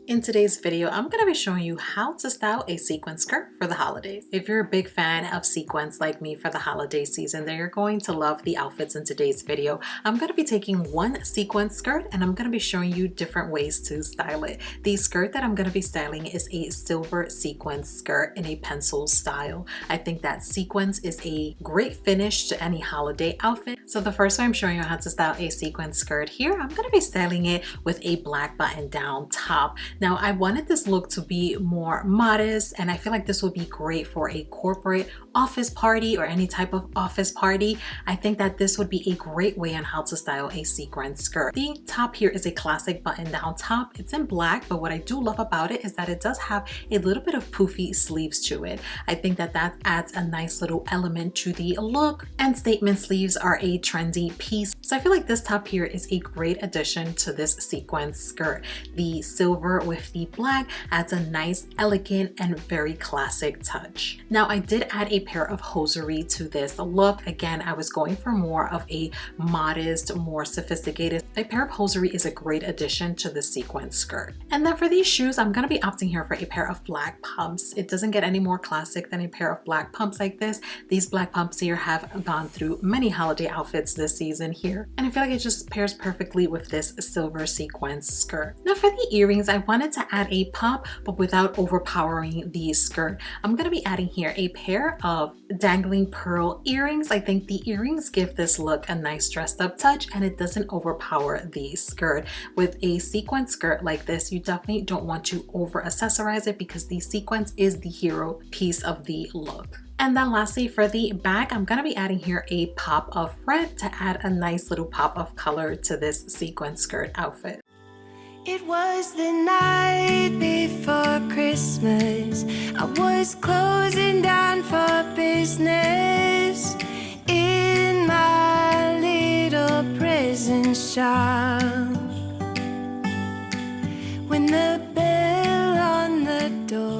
In today's video, I'm going to be showing you how to style a sequin skirt for the holidays. If you're a big fan of sequins like me for the holiday season, then you're going to love the outfits in today's video. I'm going to be taking one sequin skirt and I'm going to be showing you different ways to style it. The skirt that I'm going to be styling is a silver sequin skirt in a pencil style. I think that sequins is a great finish to any holiday outfit. So the first way I'm showing you how to style a sequin skirt here, I'm going to be styling it with a black button down top. Now, I wanted this look to be more modest, and I feel like this would be great for a corporate office party or any type of office party. I think that this would be a great way on how to style a sequin skirt. The top here is a classic button down top. It's in black, but what I do love about it is that it does have a little bit of poofy sleeves to it. I think that that adds a nice little element to the look, and statement sleeves are a trendy piece. So I feel like this top here is a great addition to this sequin skirt. The silver with the black adds a nice, elegant, and very classic touch. Now, I did add a pair of hosiery to this look. Again, I was going for more of a modest, more sophisticated. A pair of hosiery is a great addition to the sequin skirt. And then for these shoes, I'm going to be opting here for a pair of black pumps. It doesn't get any more classic than a pair of black pumps like this. These black pumps here have gone through many holiday outfits this season here, and I feel like it just pairs perfectly with this silver sequin skirt. Now for the earrings, I wanted to add a pop, but without overpowering the skirt. I'm going to be adding here a pair of dangling pearl earrings. I think the earrings give this look a nice dressed up touch, and it doesn't overpower the skirt. With a sequin skirt like this, you definitely don't want to over accessorize it because the sequins is the hero piece of the look. And then lastly, for the back, I'm going to be adding here a pop of red to add a nice little pop of color to this sequin skirt outfit. It was the night before Christmas. I was closing down for business in my little prison shop when the bell on the door.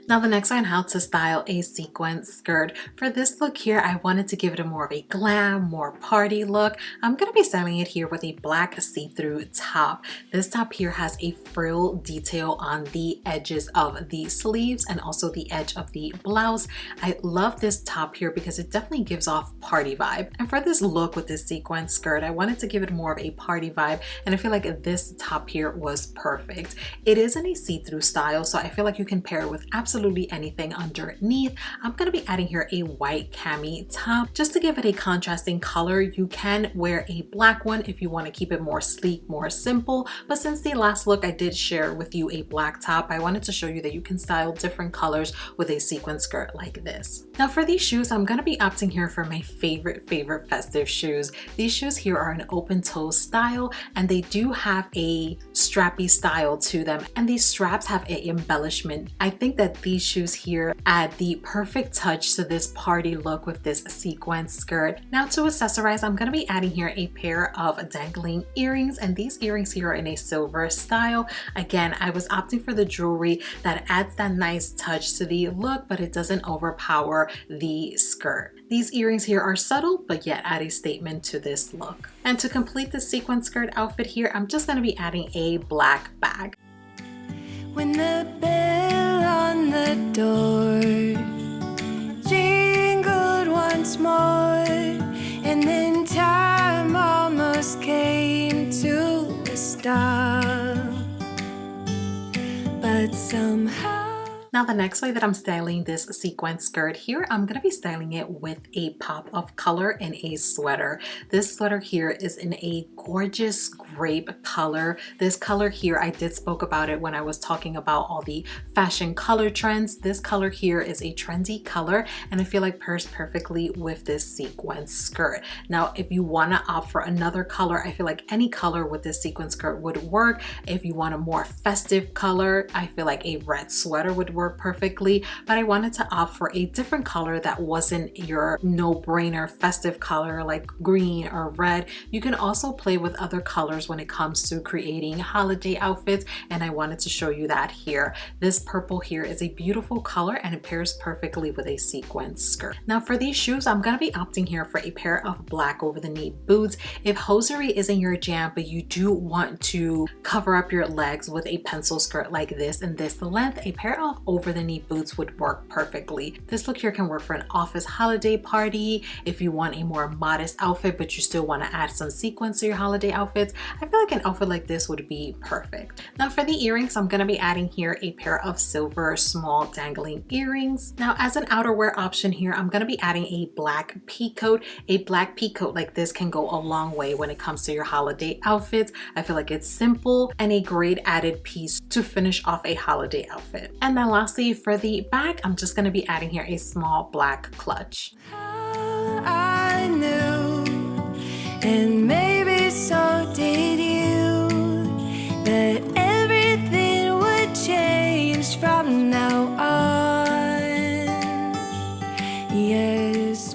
Now the next on how to style a sequin skirt. For this look here, I wanted to give it a more of a glam, more party look. I'm going to be styling it here with a black see-through top. This top here has a frill detail on the edges of the sleeves and also the edge of the blouse. I love this top here because it definitely gives off party vibe. And for this look with this sequin skirt, I wanted to give it more of a party vibe, and I feel like this top here was perfect. It is in a see-through style, so I feel like you can pair it with absolutely anything underneath. I'm going to be adding here a white cami top just to give it a contrasting color. You can wear a black one if you want to keep it more sleek, more simple, but since the last look I did share with you a black top, I wanted to show you that you can style different colors with a sequin skirt like this. Now for these shoes, I'm going to be opting here for my favorite festive shoes. These shoes here are an open toe style, and they do have a strappy style to them, and these straps have an embellishment. I think that these shoes here add the perfect touch to this party look with this sequin skirt. Now to accessorize, I'm going to be adding here a pair of dangling earrings, and these earrings here are in a silver style. Again, I was opting for the jewelry that adds that nice touch to the look, but it doesn't overpower the skirt. These earrings here are subtle, but yet add a statement to this look. And to complete the sequin skirt outfit here, I'm just going to be adding a black bag. When the bell on the door jingled once more, and then time almost came to a stop, but somehow. Now the next way that I'm styling this sequin skirt here, I'm going to be styling it with a pop of color in a sweater. This sweater here is in a gorgeous grape color. This color here, I did spoke about it when I was talking about all the fashion color trends. This color here is a trendy color, and I feel like pairs perfectly with this sequin skirt. Now if you want to opt for another color, I feel like any color with this sequin skirt would work. If you want a more festive color, I feel like a red sweater would work perfectly, but I wanted to opt for a different color that wasn't your no-brainer festive color like green or red. You can also play with other colors when it comes to creating holiday outfits, and I wanted to show you that here. This purple here is a beautiful color and it pairs perfectly with a sequin skirt. Now for these shoes, I'm going to be opting here for a pair of black over-the-knee boots. If hosiery isn't your jam, but you do want to cover up your legs with a pencil skirt like this and this length, a pair of over-the-knee boots would work perfectly. This look here can work for an office holiday party. If you want a more modest outfit but you still want to add some sequins to your holiday outfits, I feel like an outfit like this would be perfect. Now for the earrings, I'm going to be adding here a pair of silver small dangling earrings. Now as an outerwear option here, I'm going to be adding a black peacoat. A black peacoat like this can go a long way when it comes to your holiday outfits. I feel like it's simple and a great added piece to finish off a holiday outfit. And then lastly, for the back, I'm just going to be adding here a small black clutch. I knew, and maybe so did you, that everything would change from now on. Yes.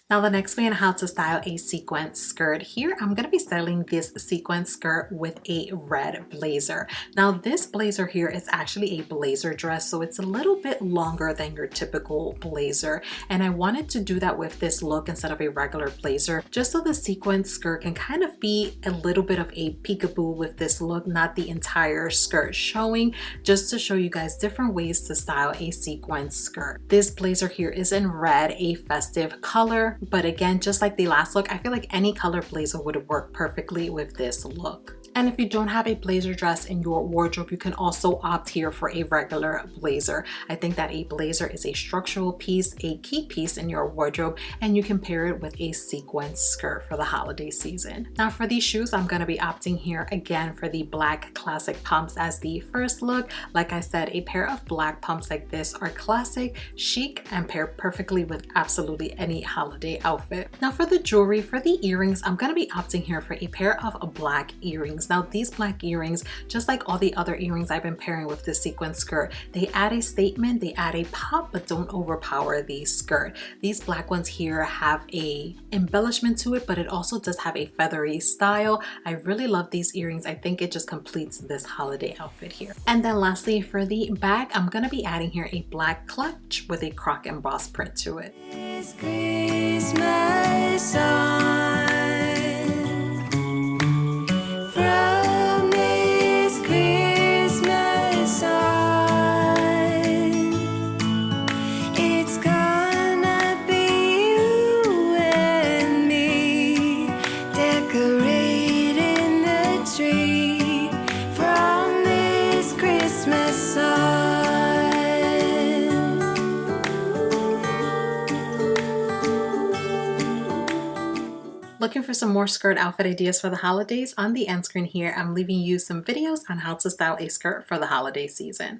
Now the next way on how to style a sequin skirt here, I'm going to be styling this sequin skirt with a red blazer. Now this blazer here is actually a blazer dress, so it's a little bit longer than your typical blazer, and I wanted to do that with this look instead of a regular blazer, just so the sequin skirt can kind of be a little bit of a peekaboo with this look, not the entire skirt showing, just to show you guys different ways to style a sequin skirt. This blazer here is in red, a festive color. But again, just like the last look, I feel like any color blazer would work perfectly with this look. And if you don't have a blazer dress in your wardrobe, you can also opt here for a regular blazer. I think that a blazer is a structural piece, a key piece in your wardrobe, and you can pair it with a sequin skirt for the holiday season. Now for these shoes, I'm going to be opting here again for the black classic pumps as the first look. Like I said, a pair of black pumps like this are classic, chic, and pair perfectly with absolutely any holiday outfit. Now for the jewelry, for the earrings, I'm going to be opting here for a pair of black earrings. Now these black earrings, just like all the other earrings I've been pairing with this sequin skirt, they add a statement, they add a pop, but don't overpower the skirt. These black ones here have a embellishment to it, but it also does have a feathery style. I really love these earrings. I think it just completes this holiday outfit here. And then lastly, for the bag, I'm going to be adding here a black clutch with a croc embossed print to it. It's Christmas on. From this Christmas on, it's gonna be you and me decorating the tree. From this Christmas on. Looking for some more skirt outfit ideas for the holidays? On the end screen here, I'm leaving you some videos on how to style a skirt for the holiday season.